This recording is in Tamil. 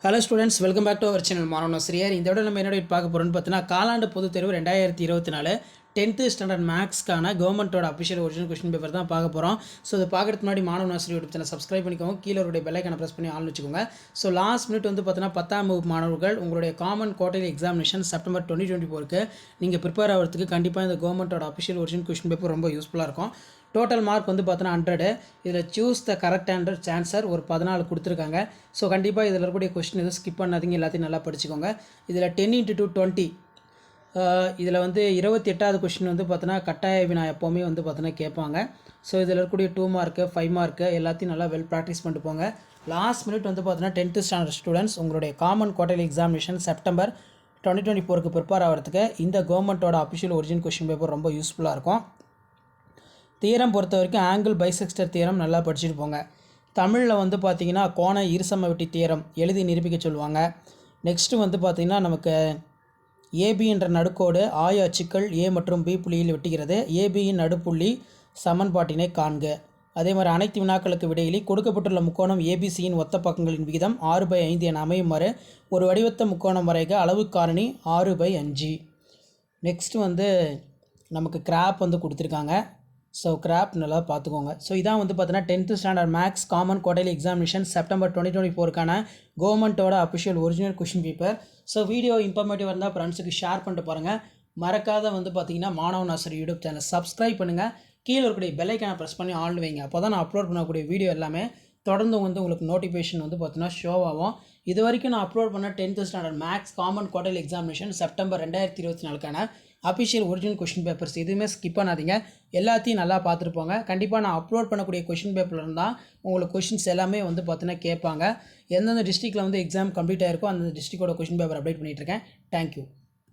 Hello students, welcome back to our channel Manavanasiriyar. இந்த விட நம்ம என்ன பார்க்க போகிறோம்னு பார்த்தீங்கன்னா, காலாண்டு பொதுத் தேர்வு 2024 10th ஸ்டாண்டர்ட் மேக்ஸ்க்கான கவர்மெண்ட்டோட அஃபிஷியல் ஒரிஜினல் கொஸ்டின் பேப்பர் தான் பார்க்க போகிறோம். ஸோ இதை பார்க்கறதுக்கு முன்னாடி மாணவனாசிரியர் யூடியூப் சேனல் சப்ஸ்கிரைப் பண்ணிக்கோங்க. கீழே ஒரு பெல் ஐக்கானை ப்ரெஸ் பண்ணி ஆன் வச்சுக்கோங்க. ஸோ லாஸ்ட் மினிட் வந்து பார்த்தீங்கன்னா 10ஆம் வகுப்பு மாணவர்கள் உங்களுடைய காமன் குவார்ட்டர்லி எக்ஸாமினேஷன் செப்டம்பர் 2024க்கு நீங்கள் ப்ரிப்பேர் ஆகிறதுக்கு கண்டிப்பாக இந்த கவர்மெண்ட்டோட அஃபிஷியல் ஒரிஜினல் கொஸ்டின் பேப்பர் ரொம்ப யூஸ்ஃபுல்லாக இருக்கும். டோட்டல் மார்க் வந்து பார்த்தோன்னா 100. இதில் சூஸ் த கரெக்ட் ஆன்சர் ஒரு 14 கொடுத்துருக்காங்க. ஸோ கண்டிப்பாக இதில் இருக்கக்கூடிய கொஸ்டின் எதுவும் ஸ்கிப் பண்ணாதீங்க, எல்லாத்தையும் நல்லா படிச்சுக்கோங்க. இதில் 10 × 2 20. இதில் வந்து 28வது கொஸ்டின் வந்து பார்த்தோன்னா கட்டாய வினா எப்போவுமே வந்து பார்த்தோன்னா கேட்பாங்க. ஸோ இதில் இருக்கக்கூடிய 2 மார்க்கு 5 மார்க்கு எல்லாத்தையும் நல்லா வெல் ப்ராக்டிஸ் பண்ணிட்டு போங்க. லாஸ்ட் மினிட் வந்து பார்த்தோன்னா 10th ஸ்டாண்டர்ட் ஸ்டூடெண்ட்ஸ் உங்களுடைய காமன் குவார்ட்டர்லி எக்ஸாமினேஷன் செப்டம்பர் 2024க்கு ப்ரிப்பேர் ஆகிறதுக்கு இந்த கவர்மெண்ட்டோட அஃபிஷியல் ஒரிஜினல் கொஸ்டின் பேப்பர் ரொம்ப யூஸ்ஃபுல்லாக இருக்கும். தியரம் பொறுத்த வரைக்கும் ஆங்கிள் பைசெக்டர் தியரம் நல்லா படிச்சுட்டு போங்க. தமிழில் வந்து பார்த்திங்கன்னா கோண இருசம வெட்டி தியரம் எழுதி நிரூபிக்க சொல்லுவாங்க. நெக்ஸ்ட்டு வந்து பார்த்திங்கன்னா நமக்கு ஏபி என்ற நடுக்கோடு ஆய அச்சுக்கள் ஏ மற்றும் பி புள்ளியில் வெட்டுகிறது. ஏபியின் நடுப்புள்ளி சமன்பாட்டினை காண்க. அதே மாதிரி அனைத்து வினாக்களுக்கு விடையிலி கொடுக்கப்பட்டுள்ள முக்கோணம் ஏபிசியின் ஒத்த பக்கங்களின் விகிதம் 6/5 என அமையுமாறு ஒரு வடிவத்த முக்கோணம் வரைக. அளவு காரணி 6/5. நெக்ஸ்ட்டு வந்து நமக்கு கிராப் வந்து கொடுத்துருக்காங்க. ஸோ கிராப் நல்லா பார்த்துக்கோங்க. ஸோ இதான் வந்து பார்த்தீங்கன்னா 10th standard maths common quarterly examination September 2024க்கான கவர்மெண்ட்டோட official original question paper. So video informative இருந்தால் ஃப்ரெண்ட்ஸுக்கு ஷேர் பண்ணிட்டு பாருங்கள். மறக்காத வந்து பார்த்தீங்கன்னா மாணவனாசிரியர் யூடியூப் சேனல் சப்ஸ்கிரைப் பண்ணுங்கள். கீழே இருக்கக்கூடிய பெல் ஐக்கானை ப்ரெஸ் பண்ணி ஆன் வைங்க. அப்போ தான் நான் அப்லோட் பண்ணக்கூடிய வீடியோ எல்லாமே தொடர்ந்து வந்து உங்களுக்கு நோட்டிஃபிகேஷன் வந்து பார்த்தீங்கன்னா ஷோ ஆகும். இது வரைக்கும் நான் அப்லோட் பண்ண 10th standard maths common quarterly examination September 2024க்கான அஃபிஷியல் ஒரிஜினல் கொஸ்டின் பேப்பர்ஸ் எதுவுமே ஸ்கிப் பண்ணாதீங்க, எல்லாத்தையும் நல்லா பார்த்துட்டு போங்க. கண்டிப்பாக நான் அப்லோட் பண்ணக்கூடிய கொஸ்டின் பேப்பரில் இருந்தால் உங்களுக்கு கொஸ்டின்ஸ் எல்லாமே வந்து பார்த்தீங்கன்னா கேட்பாங்க. எந்தெந்த டிஸ்ட்ரிக்டில் வந்து எக்ஸாம் கம்ப்ளீட் ஆகிருக்கோ அந்த டிஸ்ட்ரிக்டோட கொஸ்டின் பேப்பர் அப்டேட் பண்ணிகிட்ருக்கேன். தேங்க்யூ.